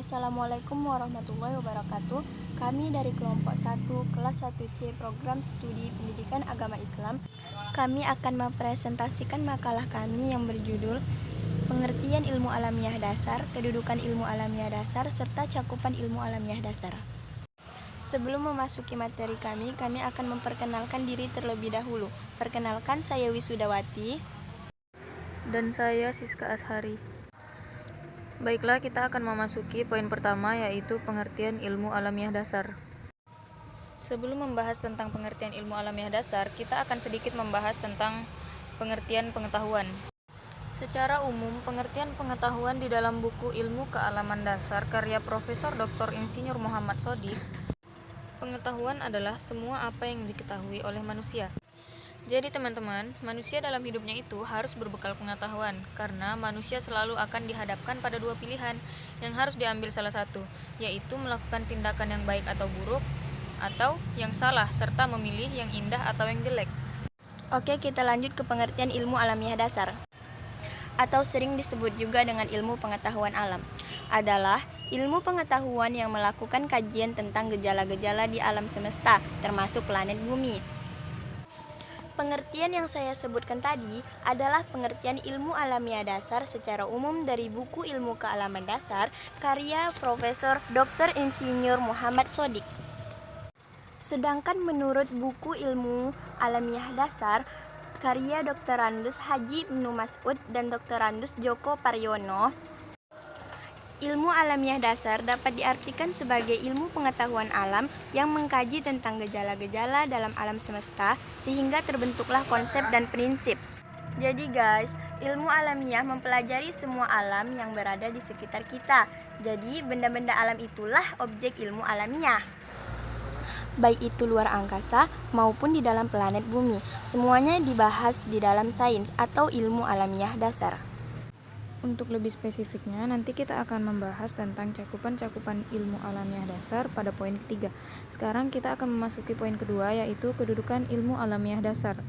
Assalamualaikum warahmatullahi wabarakatuh. Kami dari kelompok 1 kelas 1C program studi pendidikan agama Islam. Kami akan mempresentasikan makalah kami yang berjudul Pengertian Ilmu Alamiah Dasar, Kedudukan Ilmu Alamiah Dasar, serta Cakupan Ilmu Alamiah Dasar. Sebelum memasuki materi kami akan memperkenalkan diri terlebih dahulu. Perkenalkan, saya Wisudawati. Dan saya Siska Ashari. Baiklah, kita akan memasuki poin pertama, yaitu pengertian ilmu alamiah dasar. Sebelum membahas tentang pengertian ilmu alamiah dasar, kita akan sedikit membahas tentang pengertian pengetahuan. Secara umum, pengertian pengetahuan di dalam buku Ilmu Kealaman Dasar karya Profesor Dr. Insinyur Muhammad Shodiq, pengetahuan adalah semua apa yang diketahui oleh manusia. Jadi teman-teman, manusia dalam hidupnya itu harus berbekal pengetahuan, karena manusia selalu akan dihadapkan pada dua pilihan yang harus diambil salah satu, yaitu melakukan tindakan yang baik atau buruk, atau yang salah, serta memilih yang indah atau yang jelek. Oke, kita lanjut ke pengertian ilmu alamiah dasar, atau sering disebut juga dengan ilmu pengetahuan alam, adalah ilmu pengetahuan yang melakukan kajian tentang gejala-gejala di alam semesta, termasuk planet bumi. Pengertian yang saya sebutkan tadi adalah pengertian ilmu alamiah dasar secara umum dari buku Ilmu Kealaman Dasar karya Profesor Dr. Insinyur Muhammad Shodiq. Sedangkan menurut buku Ilmu Alamiah Dasar karya Dr. Randus Haji Ibnu Mas'ud dan Dr. Randus Djoko Paryono, ilmu alamiah dasar dapat diartikan sebagai ilmu pengetahuan alam yang mengkaji tentang gejala-gejala dalam alam semesta sehingga terbentuklah konsep dan prinsip. Jadi guys, ilmu alamiah mempelajari semua alam yang berada di sekitar kita. Jadi benda-benda alam itulah objek ilmu alamiah. Baik itu luar angkasa maupun di dalam planet bumi. Semuanya dibahas di dalam sains atau ilmu alamiah dasar. Untuk lebih spesifiknya, nanti kita akan membahas tentang cakupan-cakupan ilmu alamiah dasar pada poin ketiga. Sekarang kita akan memasuki poin kedua, yaitu kedudukan ilmu alamiah dasar.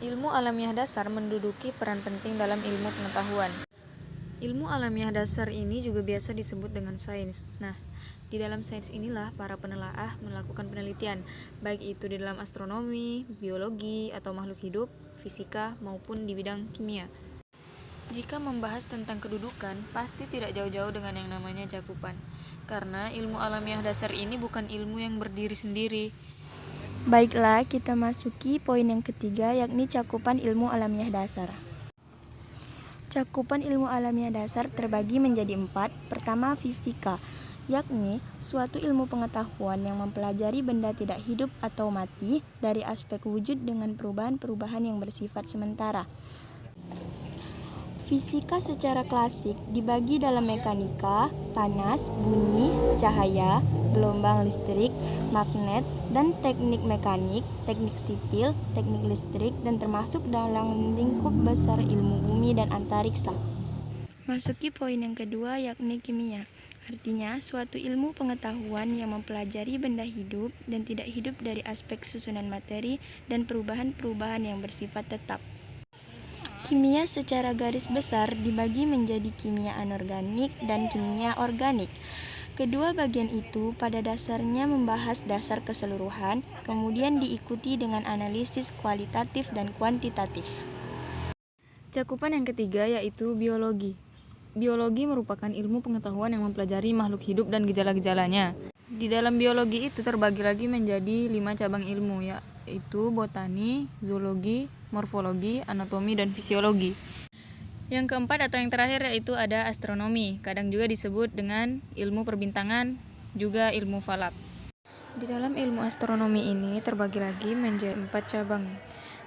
Ilmu alamiah dasar menduduki peran penting dalam ilmu pengetahuan. Ilmu alamiah dasar ini juga biasa disebut dengan sains. Nah, di dalam sains inilah para penelaah melakukan penelitian, baik itu di dalam astronomi, biologi, atau makhluk hidup, fisika, maupun di bidang kimia. Jika membahas tentang kedudukan, pasti tidak jauh-jauh dengan yang namanya cakupan. Karena ilmu alamiah dasar ini bukan ilmu yang berdiri sendiri. Baiklah, kita masuki poin yang ketiga, yakni cakupan ilmu alamiah dasar. Cakupan ilmu alamiah dasar terbagi menjadi 4. Pertama, fisika, yakni suatu ilmu pengetahuan yang mempelajari benda tidak hidup atau mati dari aspek wujud dengan perubahan-perubahan yang bersifat sementara. Fisika secara klasik dibagi dalam mekanika, panas, bunyi, cahaya, gelombang listrik, magnet, dan teknik mekanik, teknik sipil, teknik listrik, dan termasuk dalam lingkup besar ilmu bumi dan antariksa. Masuki poin yang kedua, yakni kimia. Artinya, suatu ilmu pengetahuan yang mempelajari benda hidup dan tidak hidup dari aspek susunan materi dan perubahan-perubahan yang bersifat tetap. Kimia secara garis besar dibagi menjadi kimia anorganik dan kimia organik. Kedua bagian itu pada dasarnya membahas dasar keseluruhan, kemudian diikuti dengan analisis kualitatif dan kuantitatif. Cakupan yang ketiga yaitu biologi. Biologi merupakan ilmu pengetahuan yang mempelajari makhluk hidup dan gejala-gejalanya. Di dalam biologi itu terbagi lagi menjadi 5 cabang ilmu, yaitu botani, zoologi, morfologi, anatomi, dan fisiologi. Yang keempat atau yang terakhir yaitu ada astronomi, kadang juga disebut dengan ilmu perbintangan, juga ilmu falak. Di dalam ilmu astronomi ini terbagi lagi menjadi 4 cabang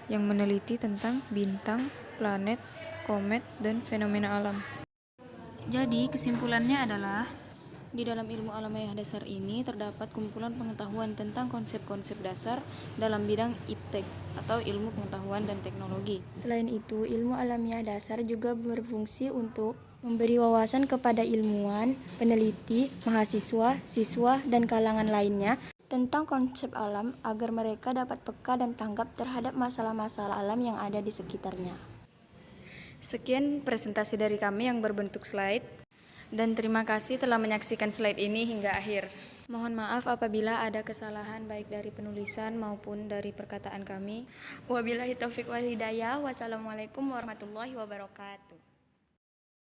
yang meneliti tentang bintang, planet, komet, dan fenomena alam. Jadi kesimpulannya adalah di dalam ilmu alamiah dasar ini terdapat kumpulan pengetahuan tentang konsep-konsep dasar dalam bidang iptek atau ilmu pengetahuan dan teknologi. Selain itu, ilmu alamiah dasar juga berfungsi untuk memberi wawasan kepada ilmuwan, peneliti, mahasiswa, siswa, dan kalangan lainnya tentang konsep alam agar mereka dapat peka dan tanggap terhadap masalah-masalah alam yang ada di sekitarnya. Sekian presentasi dari kami yang berbentuk slide. Dan terima kasih telah menyaksikan slide ini hingga akhir. Mohon maaf apabila ada kesalahan baik dari penulisan maupun dari perkataan kami. Wabillahi taufiq wal hidayah. Wassalamualaikum warahmatullahi wabarakatuh.